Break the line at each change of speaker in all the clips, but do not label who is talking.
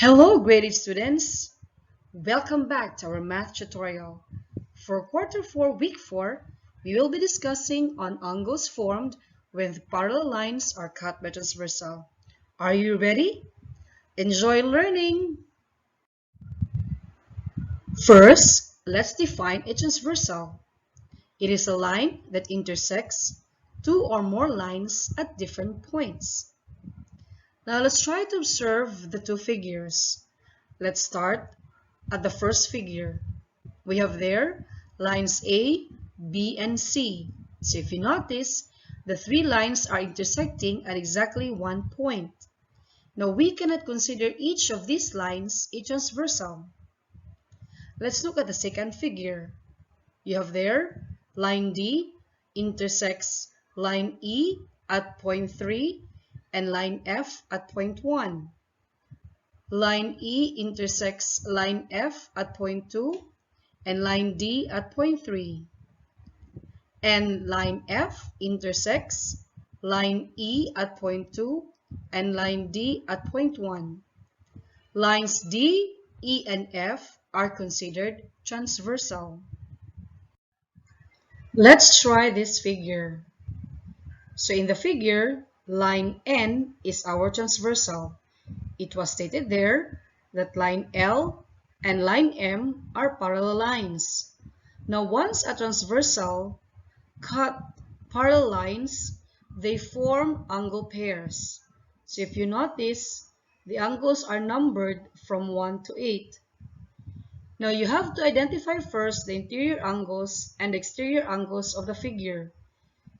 Hello, graded students! Welcome back to our math tutorial. For quarter 4, week 4, we will be discussing on angles formed when parallel lines are cut by transversal. Are you ready? Enjoy learning! First, let's define a transversal. It is a line that intersects two or more lines at different points. Now let's try to observe the two figures. Let's start at the first figure. We have there lines A, B, and C. So if you notice, the three lines are intersecting at exactly one point. Now we cannot consider each of these lines a transversal. Let's look at the second figure. You have there line D intersects line E at point 3 and line F at point 1. Line E intersects line F at point 2 and line D at point 3. And line F intersects line E at point 2 and line D at point 1. Lines D, E, and F are considered transversal. Let's try this figure. So in the figure, line N is our transversal. It was stated there that line L and line M are parallel lines. Now once a transversal cut parallel lines, they form angle pairs. So if you notice, the angles are numbered from 1 to 8. Now you have to identify first the interior angles and exterior angles of the figure.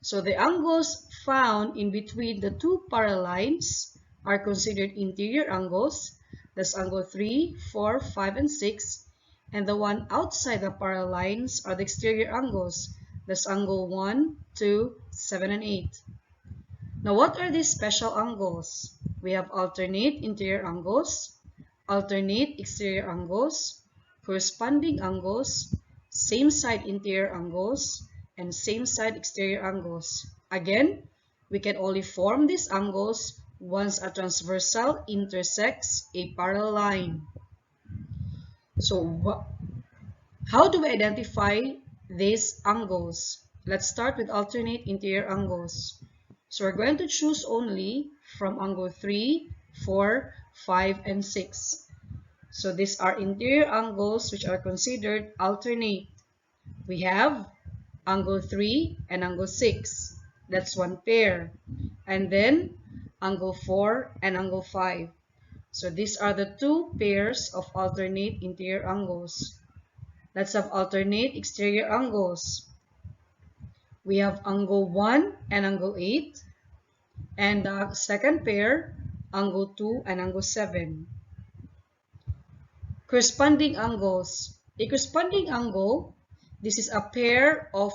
So the angles found in between the two parallel lines are considered interior angles. That's angle 3, 4, 5, and 6. And the one outside the parallel lines are the exterior angles. That's angle 1, 2, 7, and 8. Now what are these special angles? We have alternate interior angles, alternate exterior angles, corresponding angles, same side interior angles, and same side exterior angles. Again, we can only form these angles once a transversal intersects a parallel line. So how do we identify these angles? Let's start with alternate interior angles. So we're going to choose only from angle 3, 4, 5, and 6. So these are interior angles which are considered alternate. We have angle 3 and angle 6. That's one pair. And then angle 4 and angle 5. So these are the two pairs of alternate interior angles. Let's have alternate exterior angles. We have angle 1 and angle 8. And the second pair, angle 2 and angle 7. Corresponding angles. A corresponding angle, this is a pair of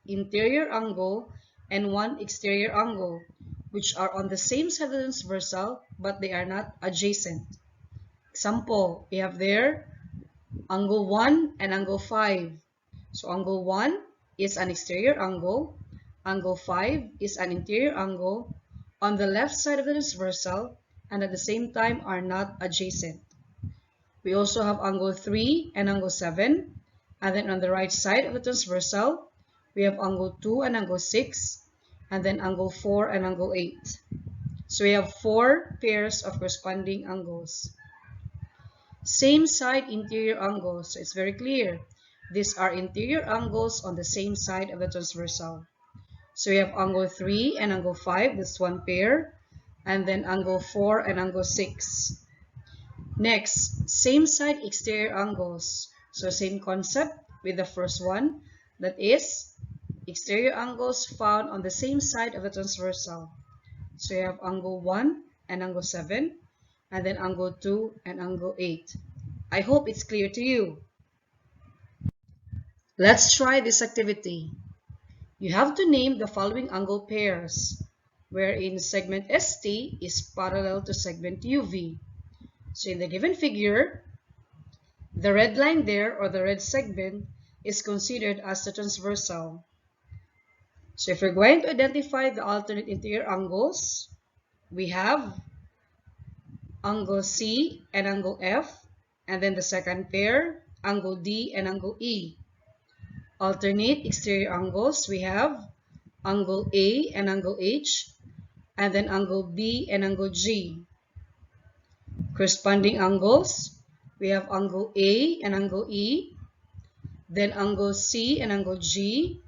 interior angle and one exterior angle, which are on the same side of the transversal, but they are not adjacent. Example, we have there angle 1 and angle 5. So angle 1 is an exterior angle, angle 5 is an interior angle on the left side of the transversal and at the same time are not adjacent. We also have angle 3 and angle 7, and then on the right side of the transversal, we have angle 2 and angle 6, and then angle 4 and angle 8. So we have 4 pairs of corresponding angles. Same side interior angles, so it's very clear. These are interior angles on the same side of the transversal. So we have angle 3 and angle 5, that's one pair, and then angle 4 and angle 6. Next, same side exterior angles. So same concept with the first one, that is exterior angles found on the same side of the transversal. So you have angle 1 and angle 7, and then angle 2 and angle 8. I hope it's clear to you. Let's try this activity. You have to name the following angle pairs, wherein segment ST is parallel to segment UV. So in the given figure, the red line there, or the red segment, is considered as the transversal. So if we're going to identify the alternate interior angles, we have angle C and angle F, and then the second pair, angle D and angle E. Alternate exterior angles, we have angle A and angle H, and then angle B and angle G. Corresponding angles, we have angle A and angle E, then angle C and angle G.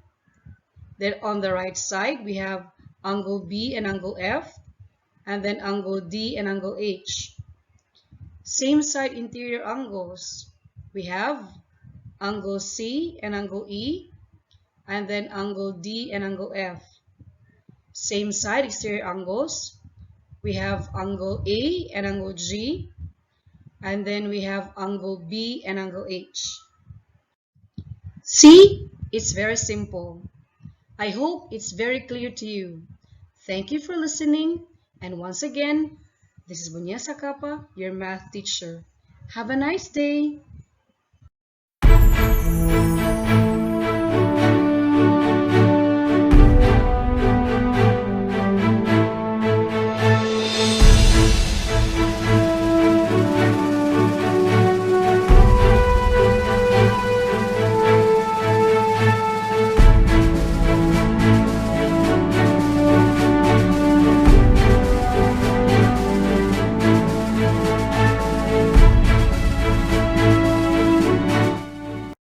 Then on the right side, we have angle B and angle F, and then angle D and angle H. Same side interior angles, we have angle C and angle E, and then angle D and angle F. Same side exterior angles, we have angle A and angle G, and then we have angle B and angle H. See, it's very simple. I hope it's very clear to you. Thank you for listening, and once again, this is Bunya Sakapa, your math teacher. Have a nice day.